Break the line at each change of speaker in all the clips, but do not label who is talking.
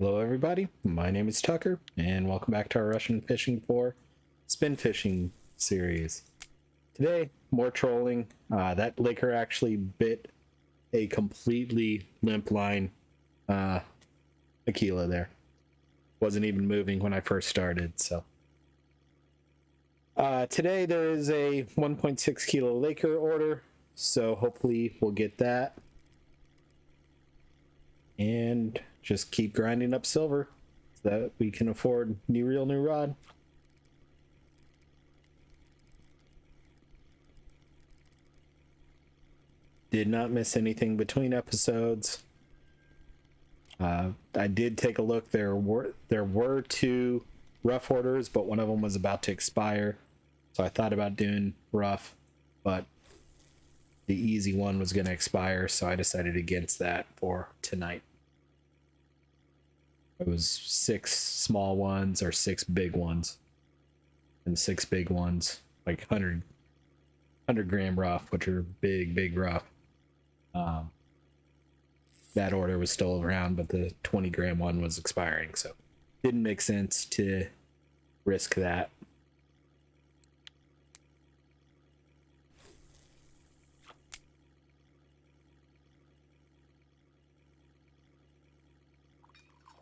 Hello, everybody. My name is Tucker, and welcome back to our Russian Fishing for Spin Fishing series. Today, more trolling. That liquor actually bit a completely limp line Aquila there. Wasn't even moving when I first started, so. Today, there is a 1.6 kilo Laker order, so hopefully we'll get that. And just keep grinding up silver so that we can afford new reel, new rod. Did not miss anything between episodes. I did take a look. There were two rough orders, but one of them was about to expire. So I thought about doing rough, but the easy one was going to expire, so I decided against that for tonight. It was 6 small ones or 6 big ones, and 6 big ones, like 100 gram rough, which are big rough. That order was still around, but the 20 gram one was expiring, so didn't make sense to risk that.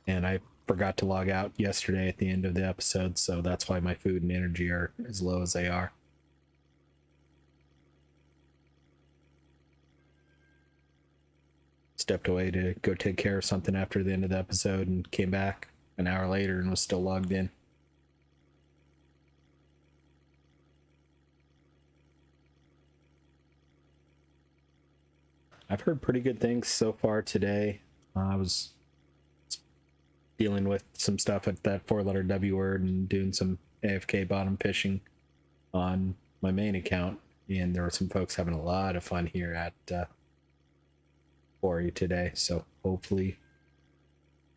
And I forgot to log out yesterday at the end of the episode, so that's why my food and energy are as low as they are. Stepped away to go take care of something after the end of the episode and came back an hour later and was still logged in. I've heard pretty good things so far today. I was dealing with some stuff at that 4-letter W word and doing some AFK bottom fishing on my main account, and there were some folks having a lot of fun here at Kuori today, so hopefully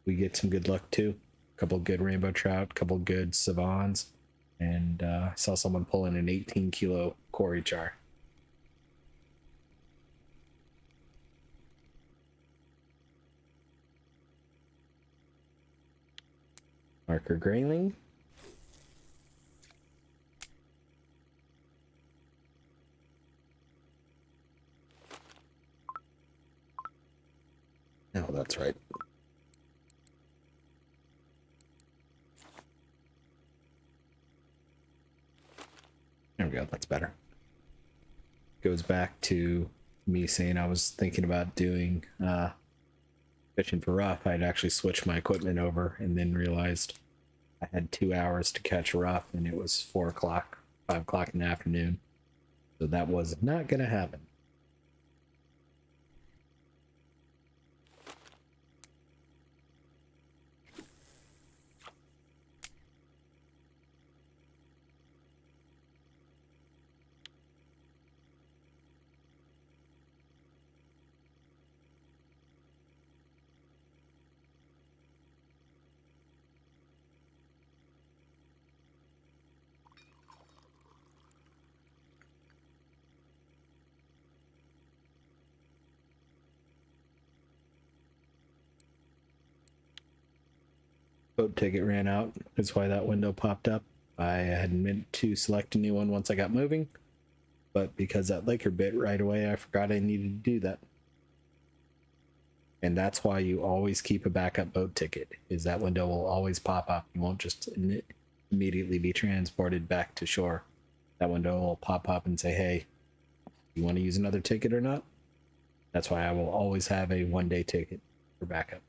we get some good luck too. A couple good rainbow trout, a couple good savans, and I saw someone pulling an 18 kilo Kuori char. Marker grayling. No, that's right. There we go, that's better. Goes back to me saying I was thinking about doing fishing for rough. I'd actually switched my equipment over and then realized I had 2 hours to catch rough, and it was 4 o'clock, 5 o'clock in the afternoon. So that was not going to happen. Boat ticket ran out. That's why that window popped up. I had meant to select a new one once I got moving, but because that liquor bit right away, I forgot I needed to do that. And that's why you always keep a backup boat ticket, is that window will always pop up. You won't just immediately be transported back to shore. That window will pop up and say, hey, you want to use another ticket or not? That's why I will always have a 1-day ticket for backup.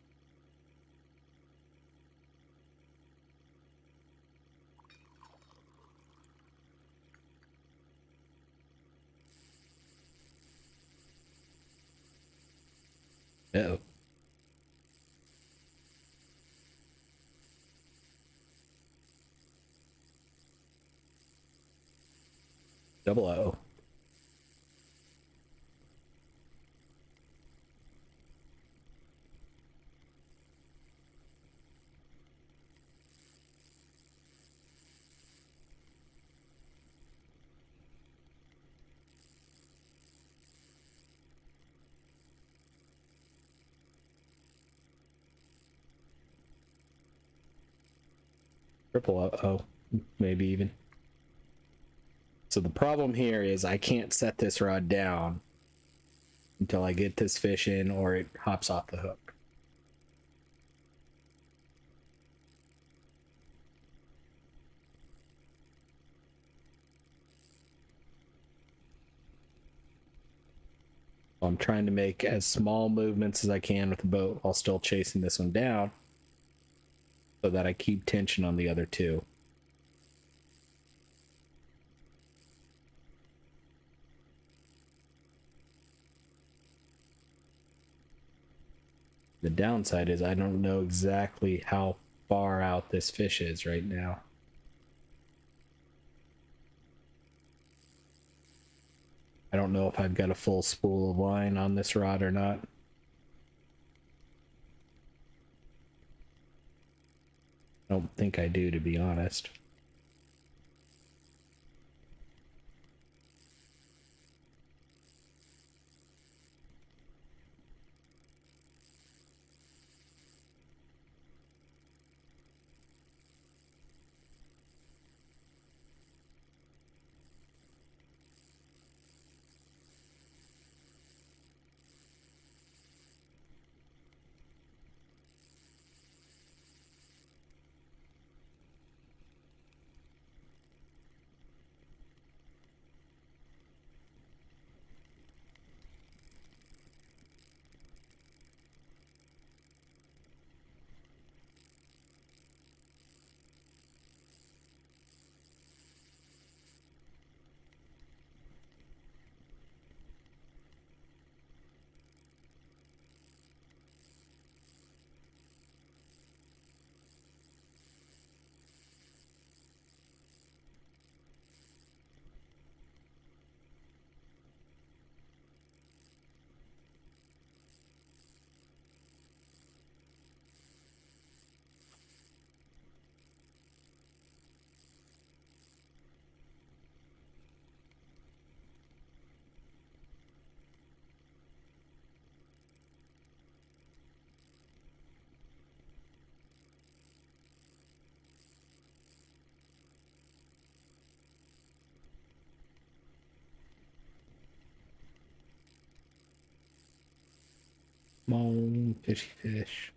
Uh-oh. Double O. Triple O, maybe even. So the problem here is I can't set this rod down until I get this fish in or it hops off the hook. So I'm trying to make as small movements as I can with the boat while still chasing this one down so that I keep tension on the other two. The downside is I don't know exactly how far out this fish is right now. I don't know if I've got a full spool of line on this rod or not. I don't think I do, to be honest. Small fishy fish.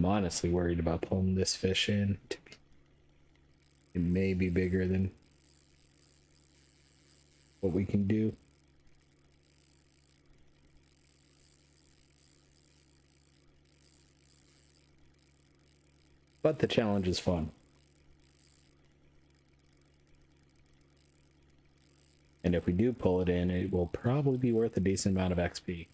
I'm honestly worried about pulling this fish in. It may be bigger than what we can do. But the challenge is fun. And if we do pull it in, it will probably be worth a decent amount of XP.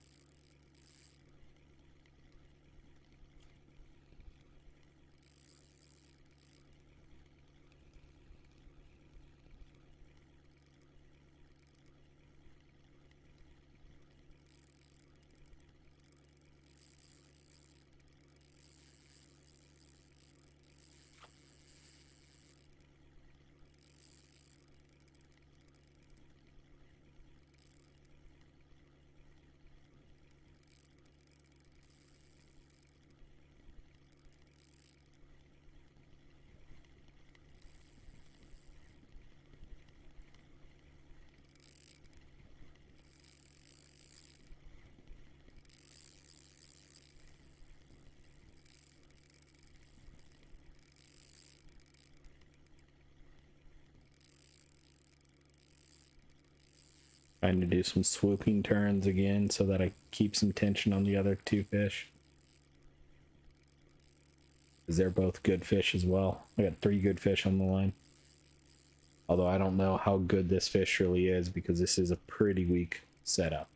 Trying to do some swooping turns again so that I keep some tension on the other two fish. Because they're both good fish as well. I got 3 good fish on the line. Although I don't know how good this fish really is because this is a pretty weak setup.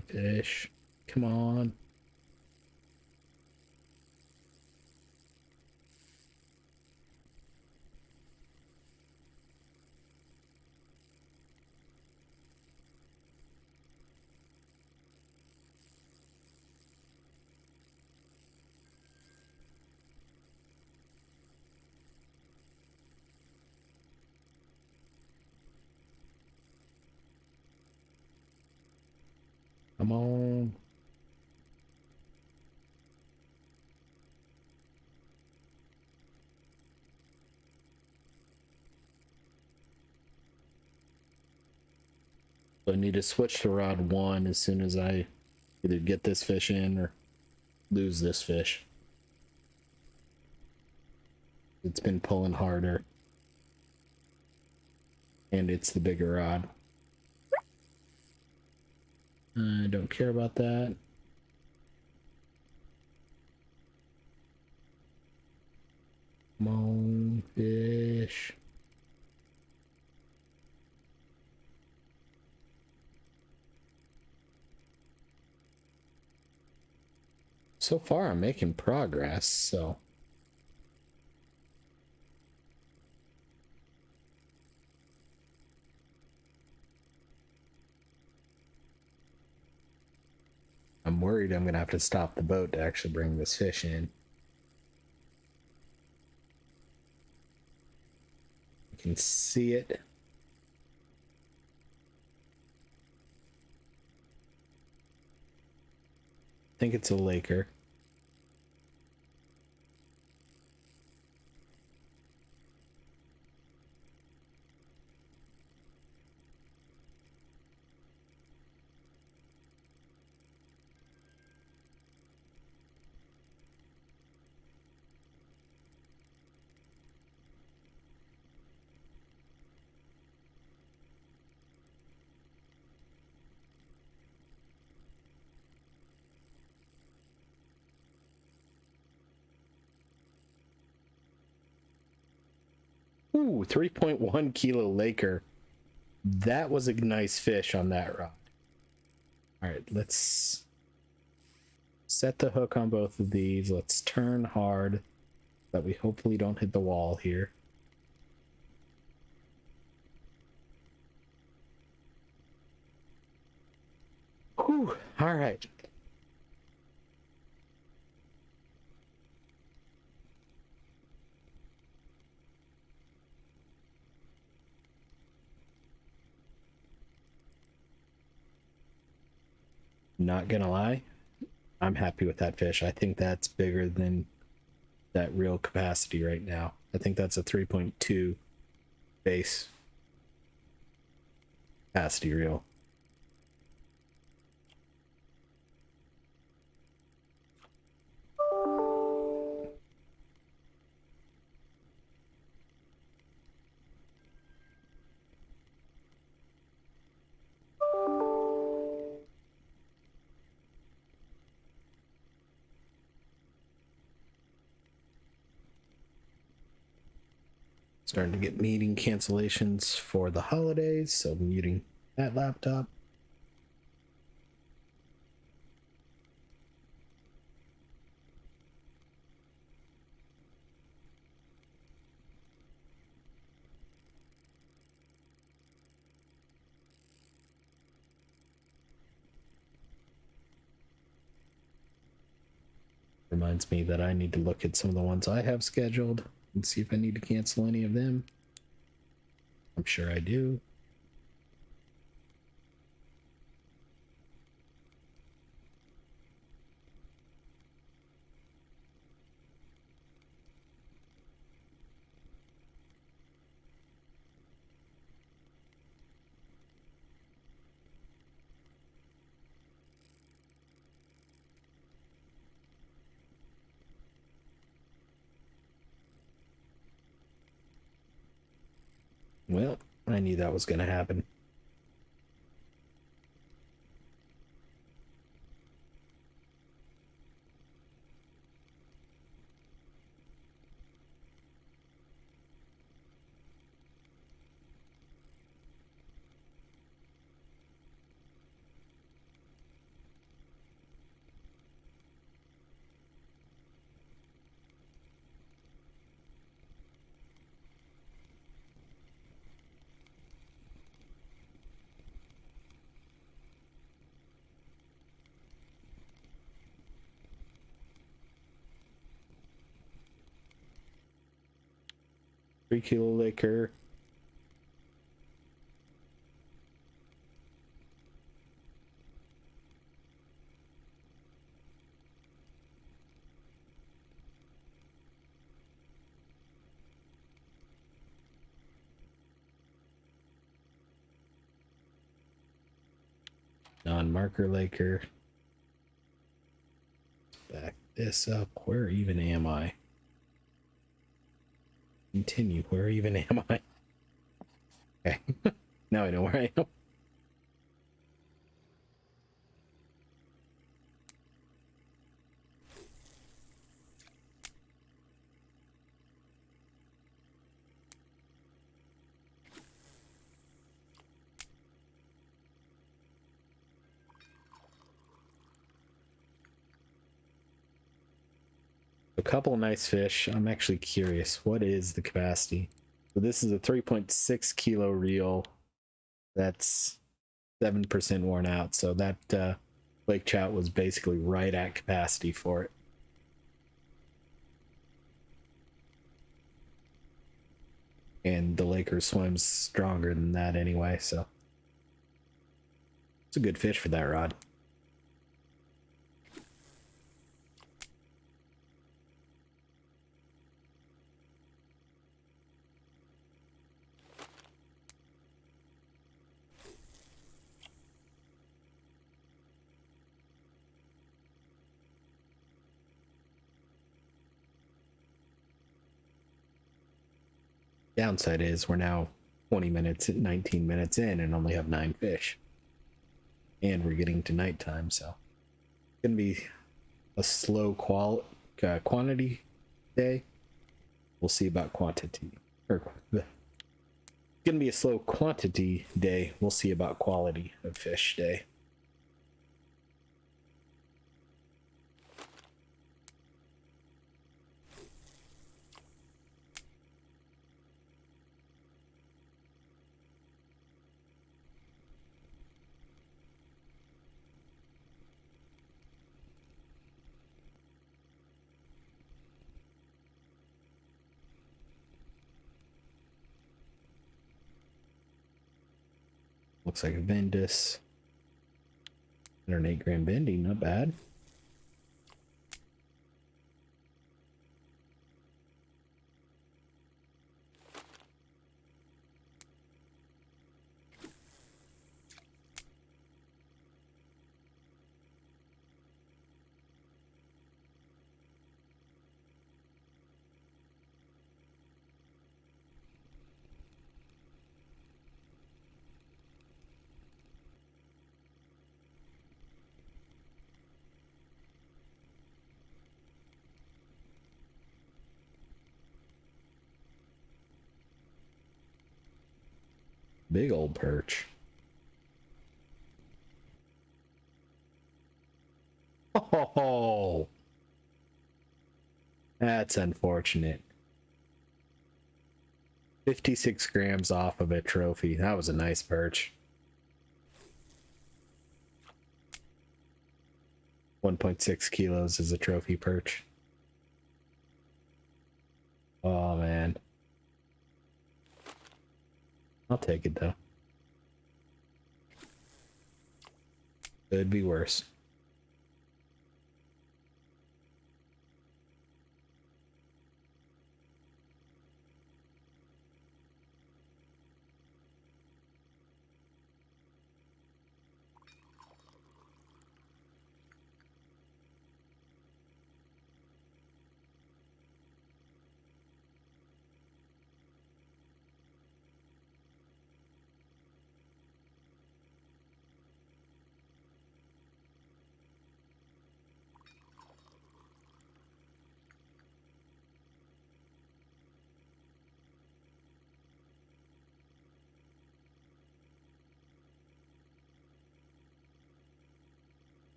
on, fish. Come on. Come on. So I need to switch to rod 1 as soon as I either get this fish in or lose this fish. It's been pulling harder. And it's the bigger rod. I don't care about that. Come on, fish. So far, I'm making progress, so. I'm worried I'm gonna have to stop the boat to actually bring this fish in. You can see it. I think it's a laker. Ooh, 3.1 kilo laker. That was a nice fish on that rod. All right, let's set the hook on both of these. Let's turn hard, that we hopefully don't hit the wall here. Whew, all right. Not gonna lie, I'm happy with that fish. I think that's bigger than that real capacity right now. I think that's a 3.2 base capacity reel. Starting to get meeting cancellations for the holidays, so I'm muting that laptop. Reminds me that I need to look at some of the ones I have scheduled and see if I need to cancel any of them. I'm sure I do. Well, I knew that was going to happen. 3 kilo liquor. Non-marker liquor. Back this up. Where even am I? Continue. Where even am I? Okay. Now I know where I am. A couple of nice fish. I'm actually curious. What is the capacity? So this is a 3.6 kilo reel. That's 7% worn out. So that lake trout was basically right at capacity for it. And the Laker swims stronger than that anyway, so it's a good fish for that rod. Downside is we're now 19 minutes in and only have 9 fish. And we're getting to nighttime, so it's gonna be a slow quantity day. We'll see about quantity. Or it's gonna be a slow quantity day. We'll see about quality of fish day. Looks like a Vendus. 108-gram bending, not bad. Big old perch. Oh, that's unfortunate. 56 grams off of a trophy. That was a nice perch. 1.6 kilos is a trophy perch. Oh, man. I'll take it, though. Could be worse.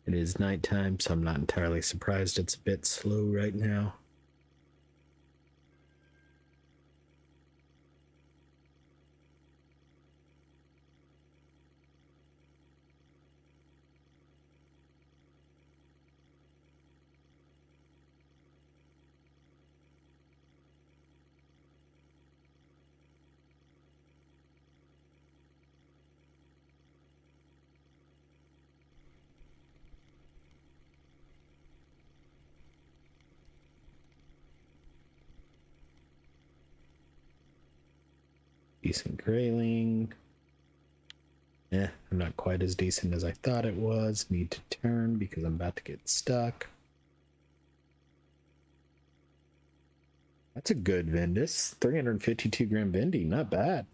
It is nighttime, so I'm not entirely surprised it's a bit slow right now. Decent grayling. I'm not quite as decent as I thought it was. Need to turn because I'm about to get stuck. That's a good Vindus. 352 gram Vindy, not bad.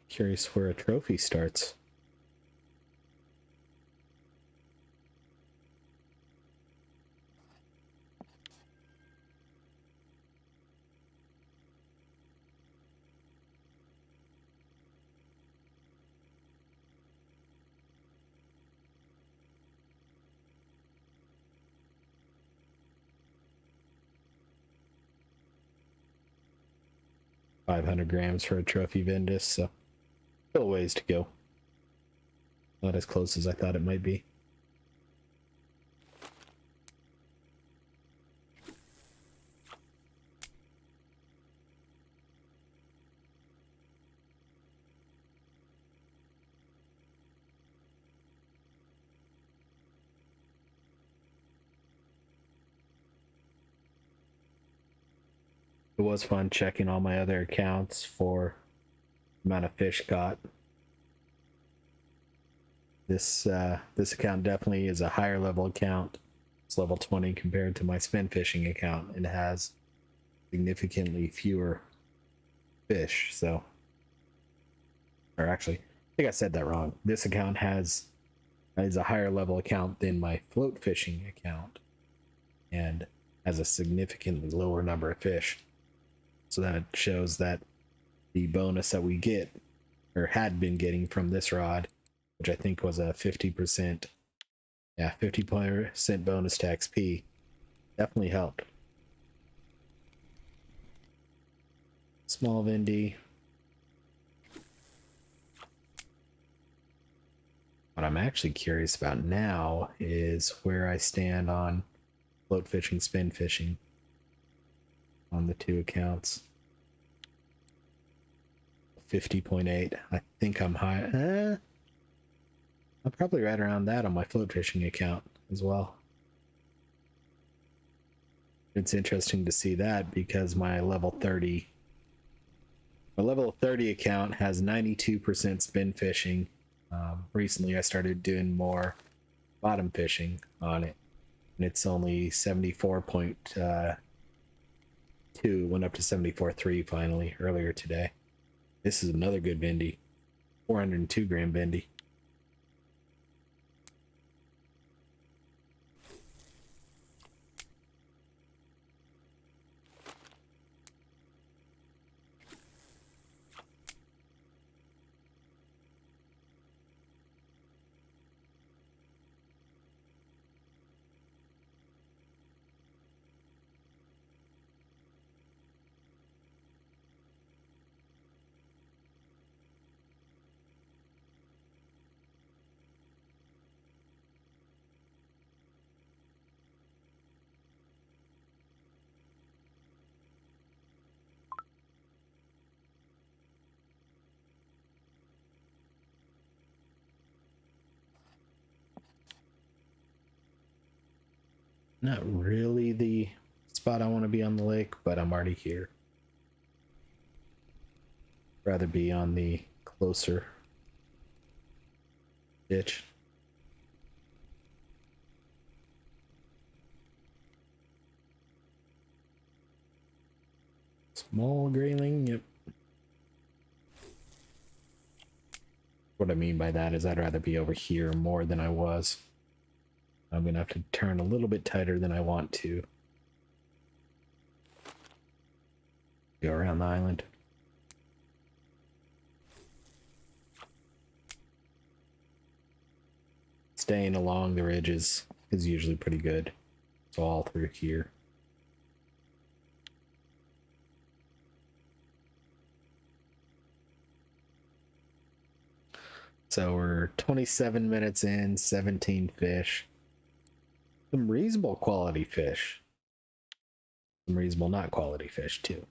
Curious where a trophy starts. $500 grams for a trophy Vindus, so still a ways to go. Not as close as I thought it might be. It was fun checking all my other accounts for the amount of fish caught. This account definitely is a higher level account. It's level 20 compared to my spin fishing account. It has significantly fewer fish, so, or actually, I think I said that wrong. This account is a higher level account than my float fishing account and has a significantly lower number of fish. So that shows that the bonus that we get or had been getting from this rod, which I think was a 50%, 50% bonus to XP, definitely helped. Small Vindy. What I'm actually curious about now is where I stand on float fishing, spin fishing on the two accounts. 50.8. I think I'm high. I'm probably right around that on my float fishing account as well. It's interesting to see that because my level 30 account has 92% spin fishing. Recently I started doing more bottom fishing on it, and it's only 74.2. Went up to 74.3 finally earlier today. This is another good Vindy. 402 gram Vindy. Not really the spot I want to be on the lake, but I'm already here. Rather be on the closer ditch. Small grayling, yep. What I mean by that is I'd rather be over here more than I was. I'm gonna have to turn a little bit tighter than I want to. Go around the island. Staying along the ridges is usually pretty good. So all through here. So we're 27 minutes in, 17 fish. Some reasonable quality fish. Some reasonable not quality fish too.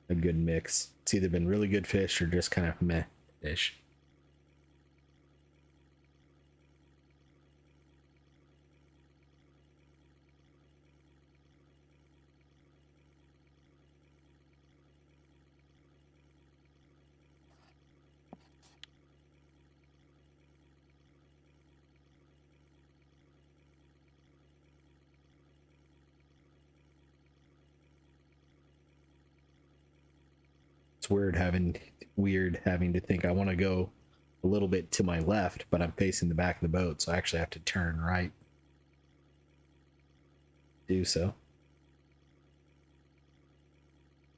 A good mix. It's either been really good fish or just kind of meh fish. It's weird having to think I want to go a little bit to my left, but I'm facing the back of the boat, so I actually have to turn right. Do so.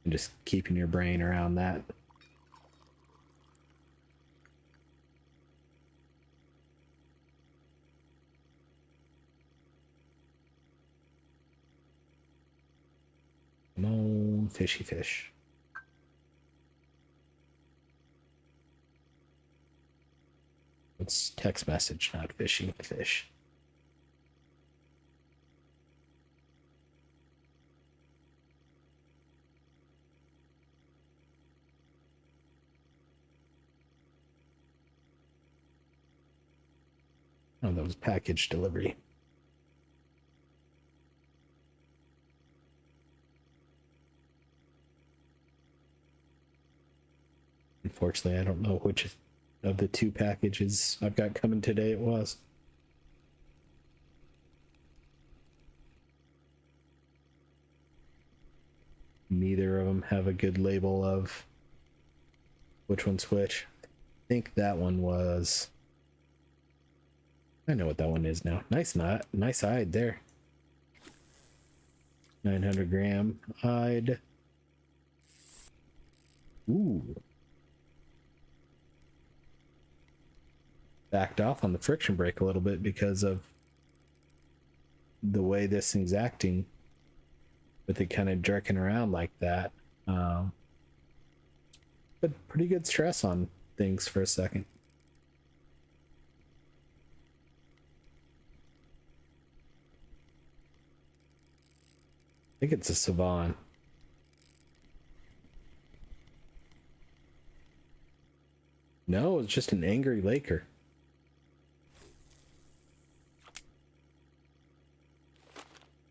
And just keeping your brain around that. Come on, fishy fish. It's text message, not fishing fish. Oh, that was package delivery. Unfortunately, I don't know which of the two packages I've got coming today it was. Neither of them have a good label of which one's which. I think that one was... I know what that one is now. Nice hide there. 900 gram hide. Ooh. Backed off on the friction brake a little bit because of the way this thing's acting, with it kind of jerking around like that. But pretty good stress on things for a second. I think it's a Savan. No, it's just an angry Laker.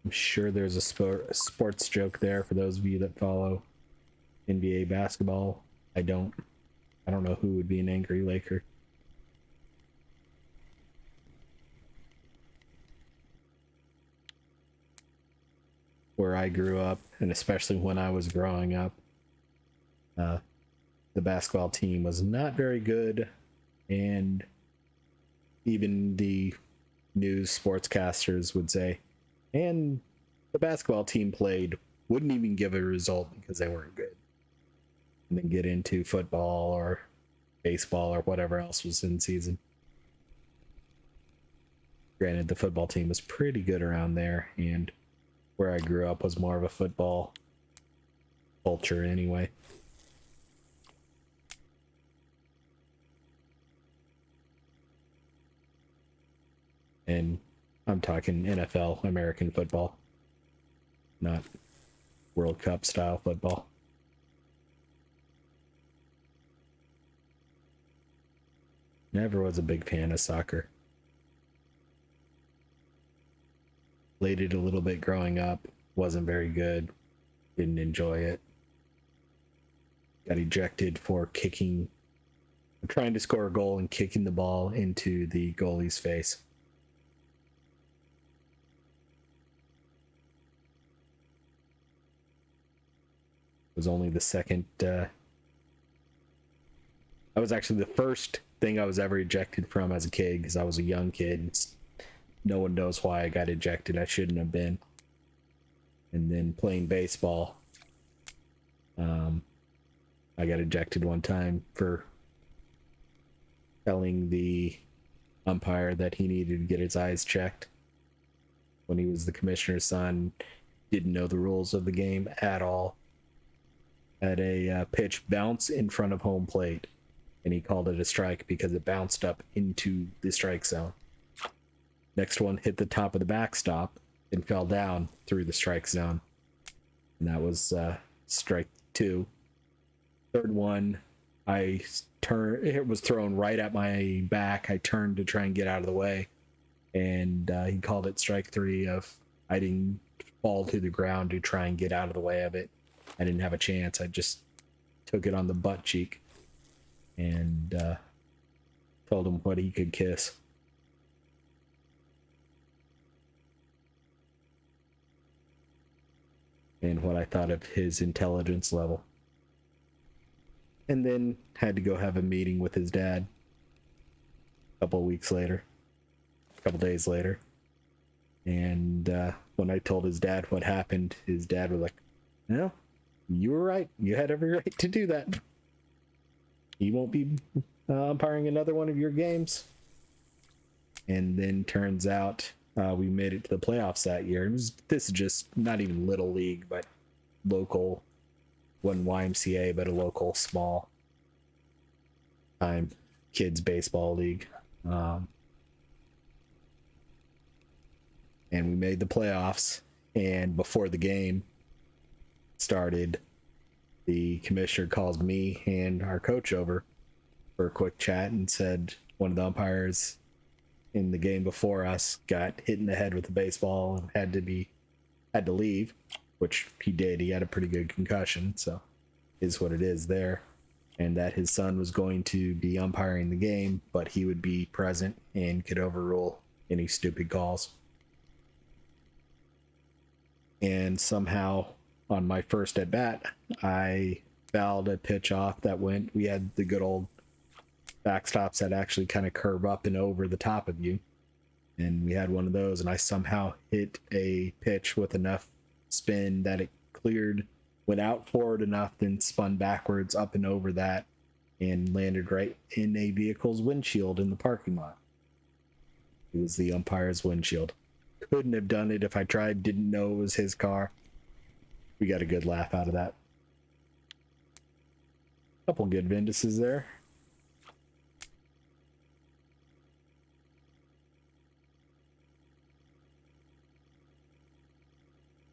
I'm sure there's a sports joke there for those of you that follow NBA basketball. I don't know who would be an angry Laker. Where I grew up, and especially when I was growing up, the basketball team was not very good, and even the news sportscasters would say, and the basketball team played, wouldn't even give a result because they weren't good. And then get into football or baseball or whatever else was in season. Granted, the football team was pretty good around there, and where I grew up was more of a football culture anyway. And I'm talking NFL, American football, not World Cup style football. Never was a big fan of soccer. Played it a little bit growing up, wasn't very good, didn't enjoy it. Got ejected for trying to score a goal and kicking the ball into the goalie's face. It was only the second, I was actually the first thing I was ever ejected from as a kid, because I was a young kid. No one knows why I got ejected. I shouldn't have been. And then playing baseball, I got ejected one time for telling the umpire that he needed to get his eyes checked when he was the commissioner's son. Didn't know the rules of the game at all. Had a pitch bounce in front of home plate, and he called it a strike because it bounced up into the strike zone. Next one hit the top of the backstop and fell down through the strike zone, and that was strike 2. Third one, it was thrown right at my back. I turned to try and get out of the way, and he called it strike 3 of I didn't fall to the ground to try and get out of the way of it. I didn't have a chance. I just took it on the butt cheek and told him what he could kiss. And what I thought of his intelligence level. and then had to go have a meeting with his dad a couple weeks later, a couple days later. And when I told his dad what happened, his dad was like, "No, you were right. You had every right to do that. He won't be umpiring another one of your games." And then turns out we made it to the playoffs that year. This is just not even little league, but local, one YMCA, but a local small time kids baseball league. And we made the playoffs. And before the game started, the commissioner calls me and our coach over for a quick chat and said one of the umpires in the game before us got hit in the head with a baseball and had to leave, which he did. He had a pretty good concussion, so is what it is there. And that his son was going to be umpiring the game, but he would be present and could overrule any stupid calls. And somehow on my first at bat, I fouled a pitch off that went. We had the good old backstops that actually kind of curve up and over the top of you. And we had one of those, and I somehow hit a pitch with enough spin that it cleared, went out forward enough, then spun backwards up and over that and landed right in a vehicle's windshield in the parking lot. It was the umpire's windshield. Couldn't have done it if I tried, didn't know it was his car. We got a good laugh out of that. Couple good Vinduses there.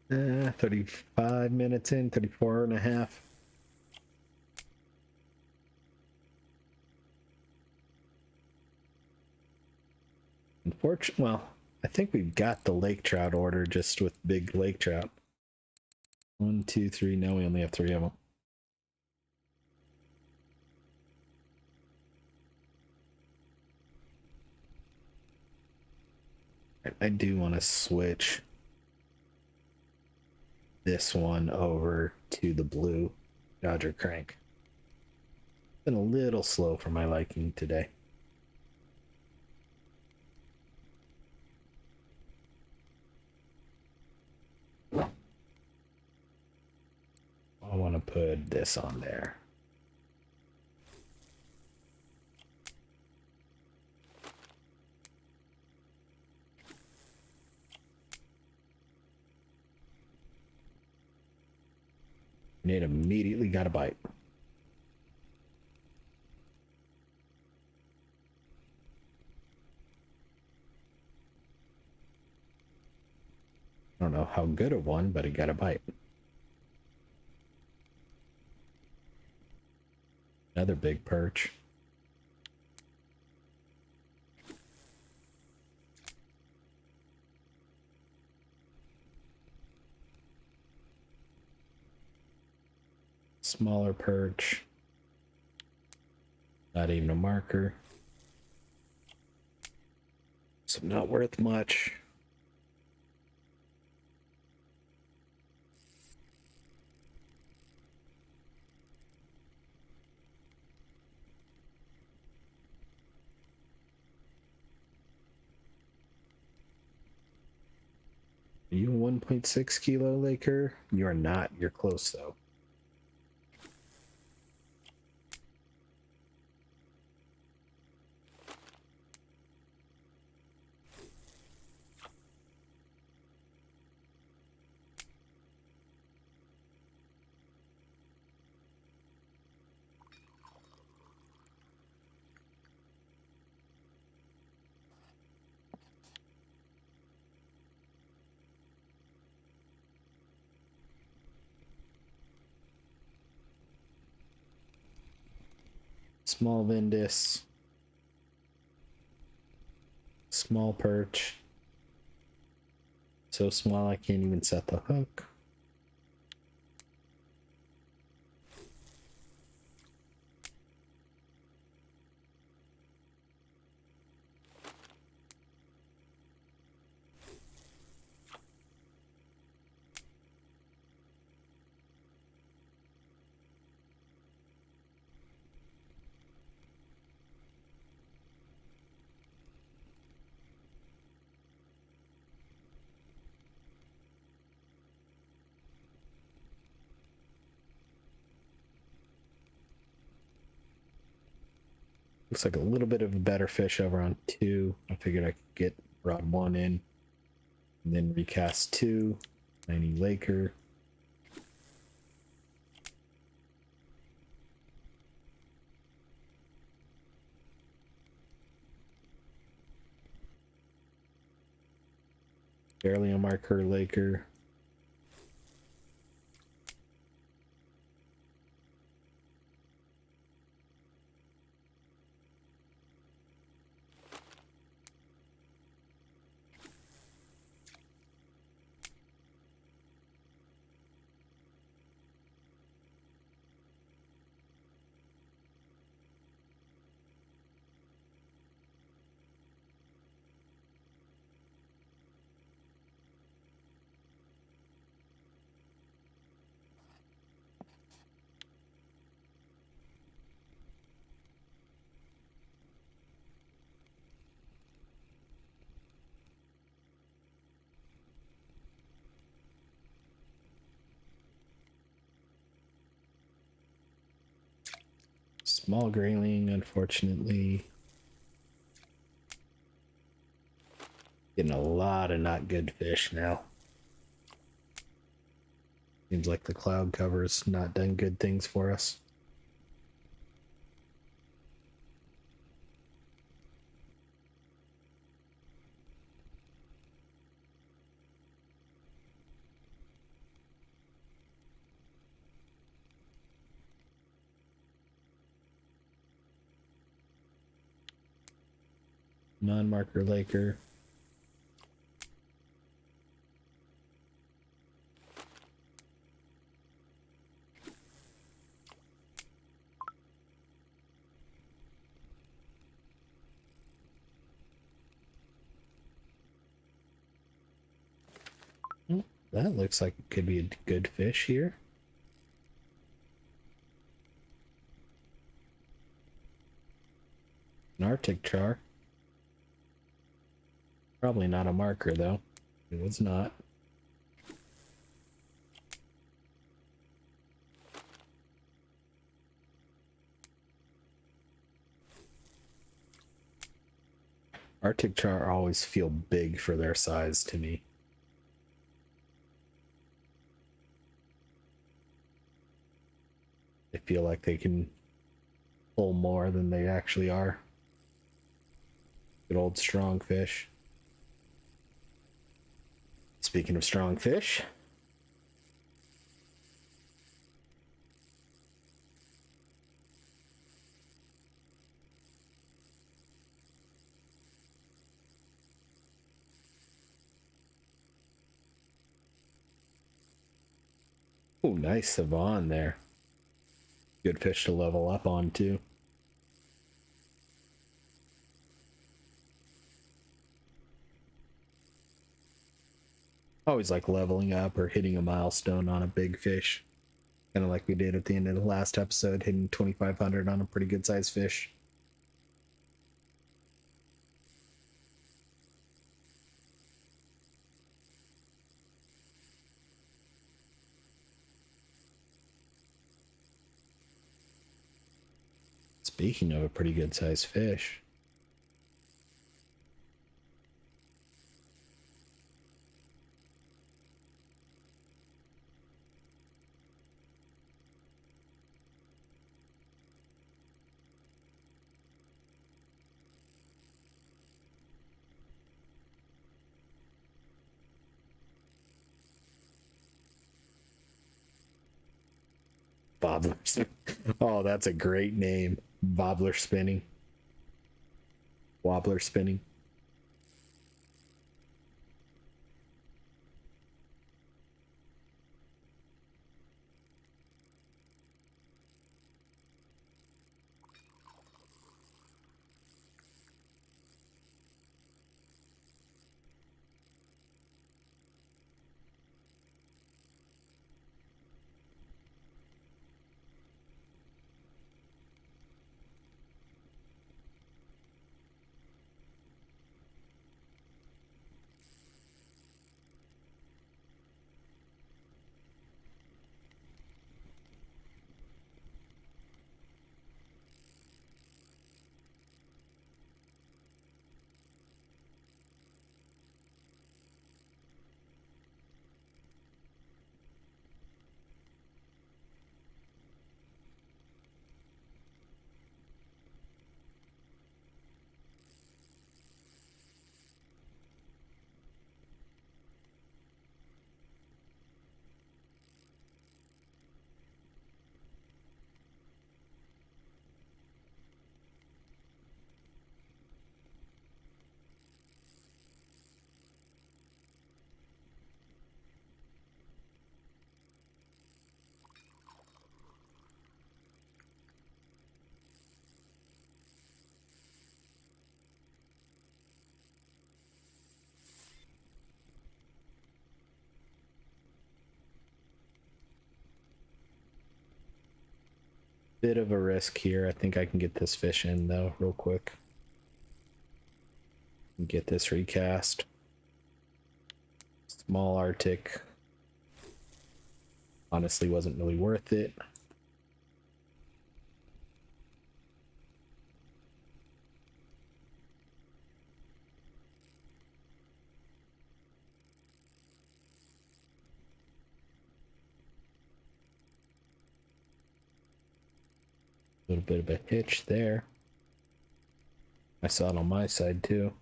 35 minutes in, 34 and a half. Unfortunately, well, I think we've got the lake trout order just with big lake trout. 1, 2, 3. No, we only have 3 of them. I do want to switch this one over to the blue Dodger crank. Been a little slow for my liking today. I want to put this on there. And it immediately got a bite. I don't know how good of one, but it got a bite. Another big perch. Smaller perch. Not even a marker. So not worth much. Are you a 1.6 kilo Laker? You are not. You're close though. Small Vindus. Small perch. So small I can't even set the hook. Looks like a little bit of a better fish over on 2. I figured I could get rod 1 in and then recast 2. 90 Laker. Barely a marker Laker. Small grayling, unfortunately. Getting a lot of not good fish now. Seems like the cloud cover's not done good things for us. Non-marker Laker. That looks like it could be a good fish here. An Arctic Char. Probably not a marker though. It was not. Arctic Char always feel big for their size to me. They feel like they can pull more than they actually are. Good old strong fish. Speaking of strong fish, oh, nice Savon there. Good fish to level up on too. Always like leveling up or hitting a milestone on a big fish. Kind of like we did at the end of the last episode, hitting 2,500 on a pretty good sized fish. Speaking of a pretty good sized fish, Bobbler. Oh, that's a great name. Bobbler spinning. Wobbler spinning. Bit of a risk here. I think I can get this fish in though, real quick. And get this recast. Small Arctic. Honestly, wasn't really worth it. A little bit of a hitch there. I saw it on my side too.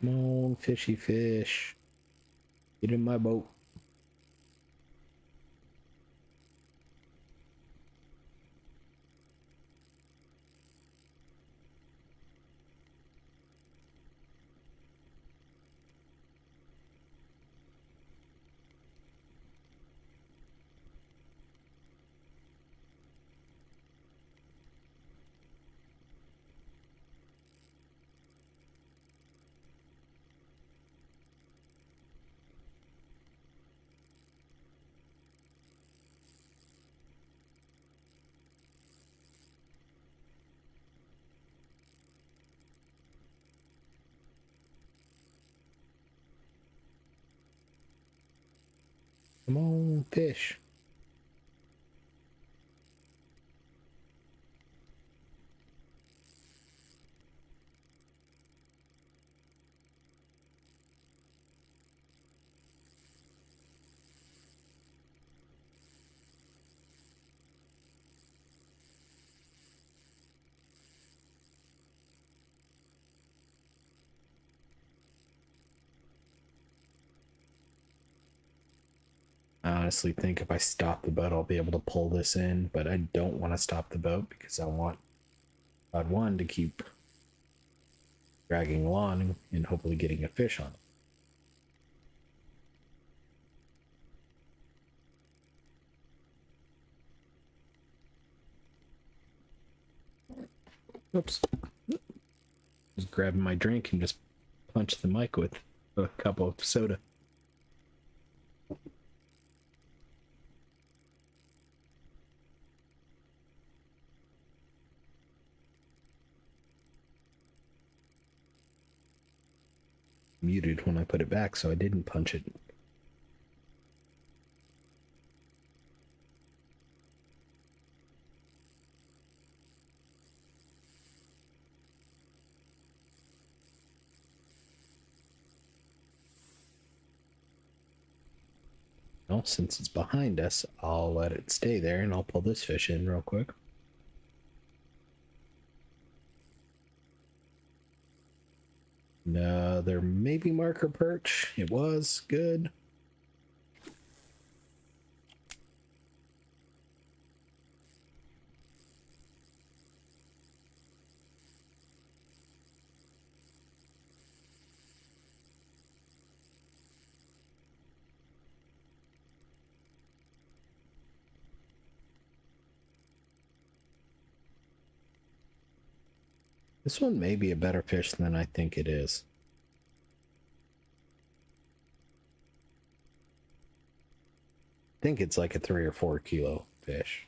Come on, fishy fish. Get in my boat. Come on, fish. I honestly think if I stop the boat, I'll be able to pull this in, but I don't want to stop the boat because I want rod one to keep dragging along and hopefully getting a fish on it. Oops. Just grabbing my drink and just punch the mic with a cup of soda. Muted when I put it back, so I didn't punch it. Well, since it's behind us, I'll let it stay there and I'll pull this fish in real quick. Another maybe marker perch. It was good. This one may be a better fish than I think it is. I think it's like a 3 or 4 kilo fish.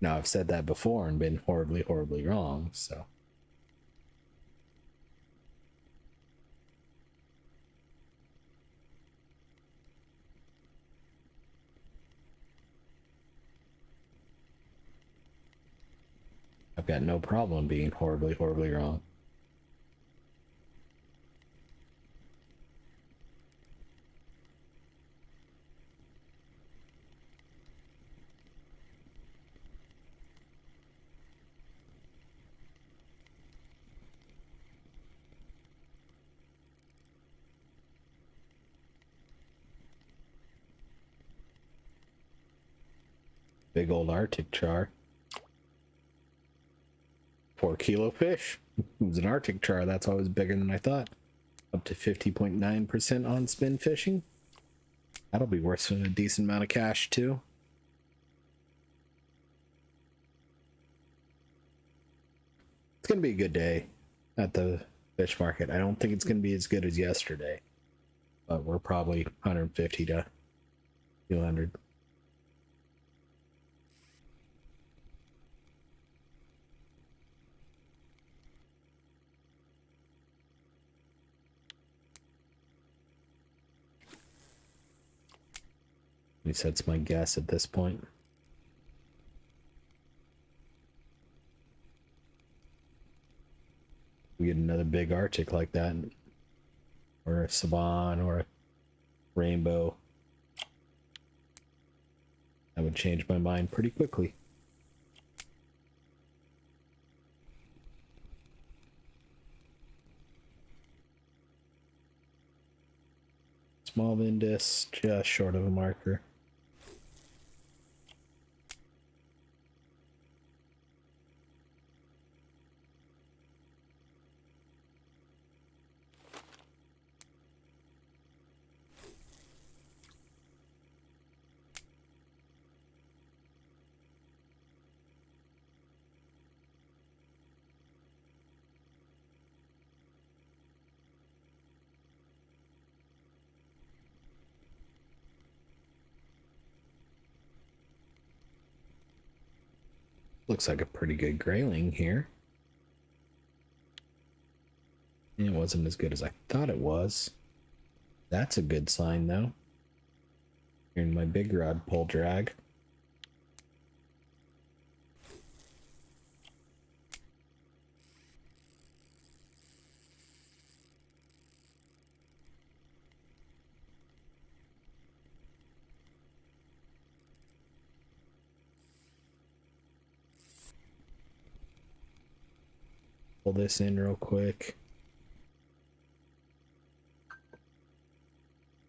Now, I've said that before and been horribly, horribly wrong, so. I've got no problem being horribly, horribly wrong. Big old Arctic char. 4 kilo fish. It was an Arctic char. That's always bigger than I thought. Up to 50.9% on spin fishing. That'll be worth a decent amount of cash too. It's gonna be a good day at the fish market. I don't think it's gonna be as good as yesterday, but we're probably 150 to 200. At least that's my guess at this point. We get another big Arctic like that, or a Savan, or a Rainbow, that would change my mind pretty quickly. Small Vindus, just short of a marker. Looks like a pretty good grayling here. It wasn't as good as I thought it was. That's a good sign though. Here's my big rod pull drag. Pull this in real quick.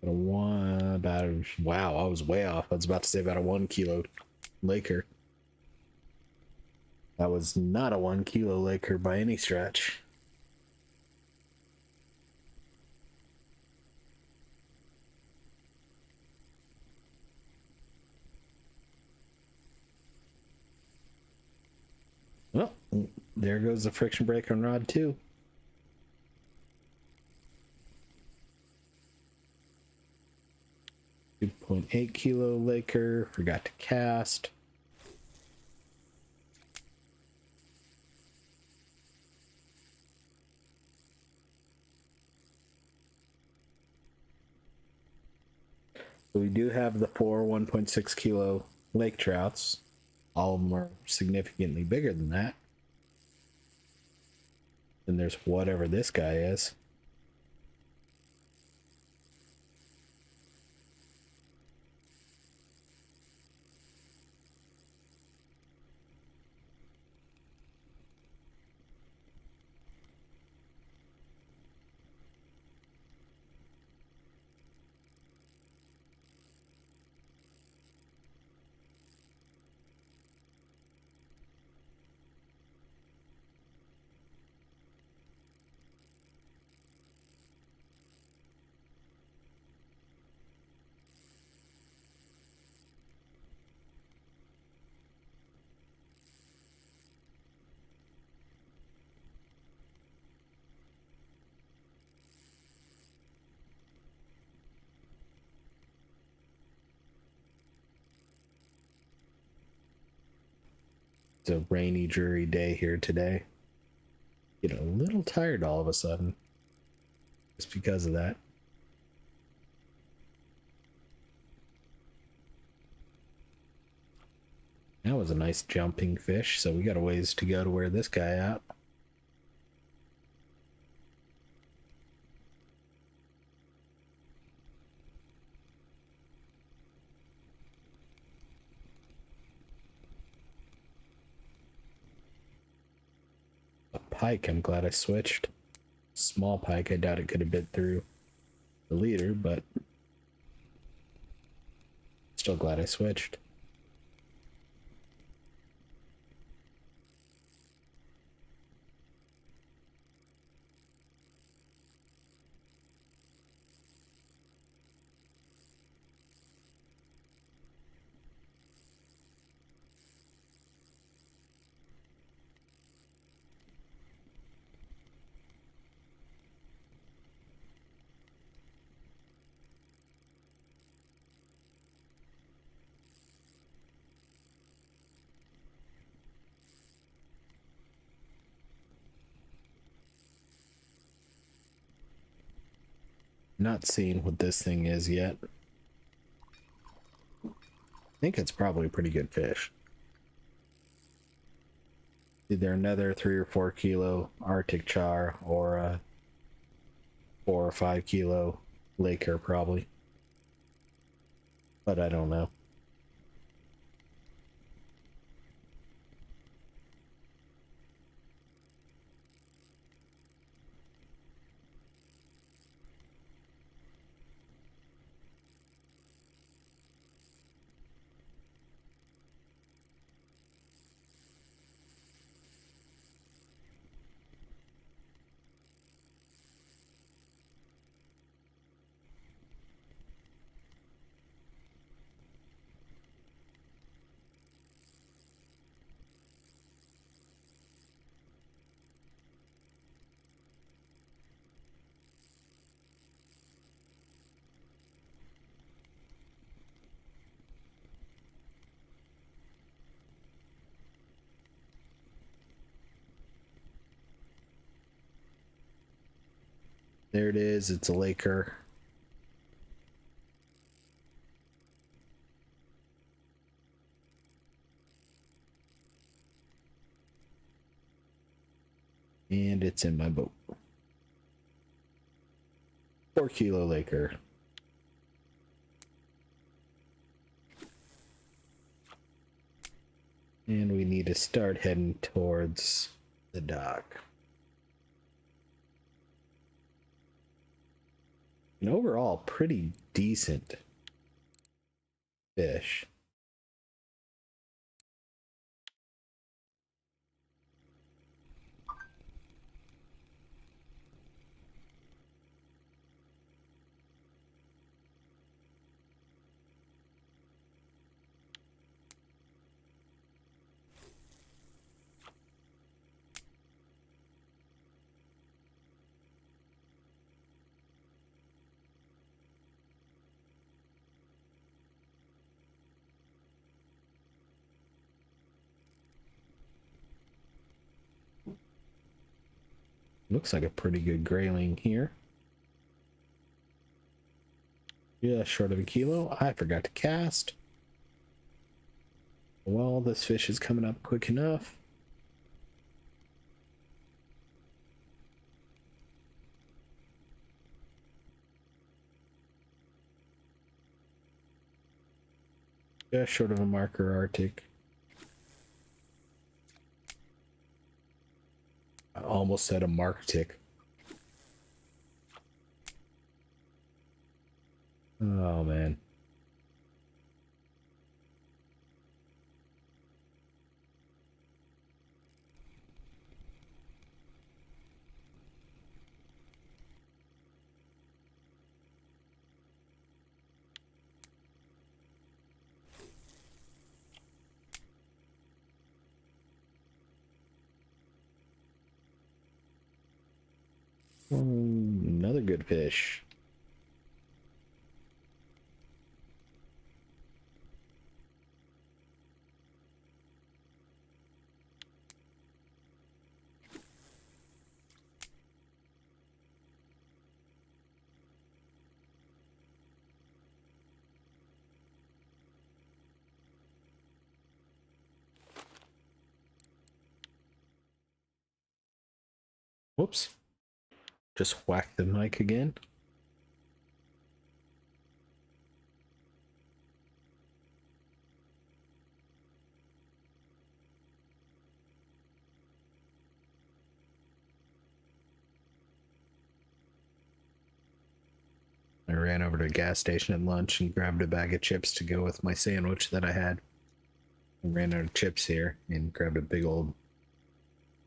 Wow, I was way off. I was about to say about a 1 kilo Laker. That was not a 1 kilo Laker by any stretch. Well, there goes the friction brake on rod 2. .8 kilo Laker, forgot to cast. So we do have the 4 1.6 kilo lake trouts. All of them are significantly bigger than that. Then there's whatever this guy is. It's a rainy, dreary day here today. Get a little tired all of a sudden. Just because of that. That was a nice jumping fish, so we got a ways to go to wear this guy out. A pike, I'm glad I switched. Small pike, I doubt it could have bit through the leader, but still glad I switched. Not seeing what this thing is yet. I think it's probably a pretty good fish. Either another 3 or 4 kilo Arctic Char or a 4 or 5 kilo Laker probably. But I don't know. There it is. It's a Laker. And it's in my boat. 4 kilo Laker. And we need to start heading towards the dock. An overall pretty decent fish. Looks like a pretty good grayling here. Yeah, short of a kilo. I forgot to cast. Well, this fish is coming up quick enough. Yeah, short of a marker Arctic. I almost said a mark tick. Oh man. Another good fish. Whoops. Just whack the mic again. I ran over to a gas station at lunch and grabbed a bag of chips to go with my sandwich that I had. I ran out of chips here and grabbed a big old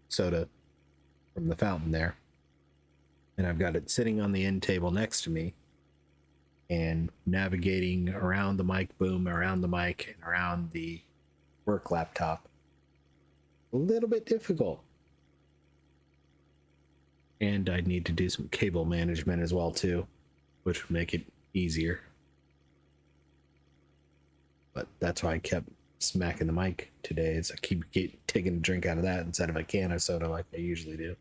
soda from the fountain there. And I've got it sitting on the end table next to me and navigating around the mic boom, around the mic, and around the work laptop. A little bit difficult. And I need to do some cable management as well too, which would make it easier. But that's why I kept smacking the mic today, is I keep taking a drink out of that instead of a can of soda like I usually do.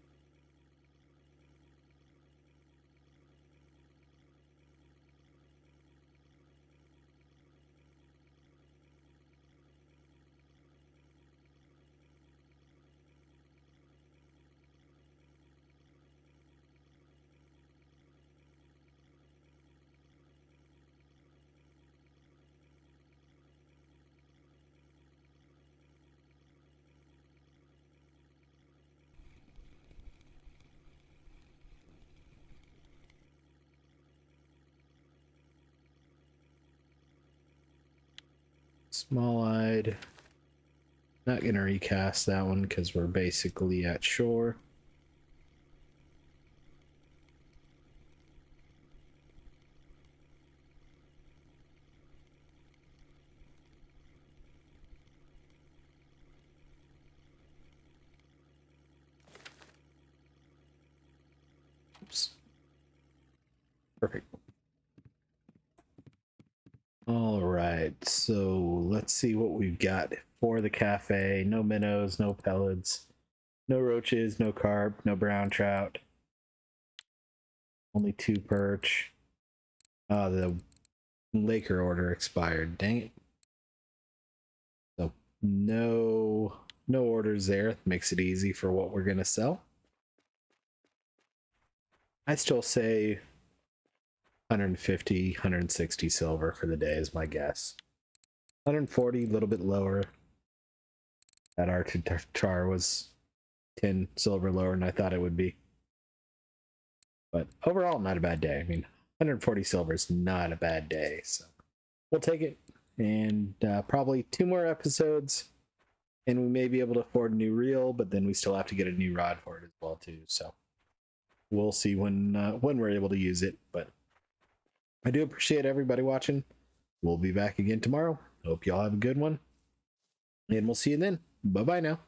Small-eyed. Not gonna recast that one because we're basically at shore. Oops. Perfect. All right, so let's see what we've got for the cafe. No minnows, no pellets, no roaches, no carp, no brown trout. Only 2 perch. The Laker order expired. Dang it. So no orders there. Makes it easy for what we're gonna sell. I still say 150, 160 silver for the day is my guess. 140, a little bit lower. That Artic Char was 10 silver lower than I thought it would be. But overall, not a bad day. I mean, 140 silver is not a bad day. So we'll take it. And probably 2 more episodes. And we may be able to afford a new reel, but then we still have to get a new rod for it as well, too. So we'll see when we're able to use it. But I do appreciate everybody watching. We'll be back again tomorrow. Hope y'all have a good one. And we'll see you then. Bye-bye now.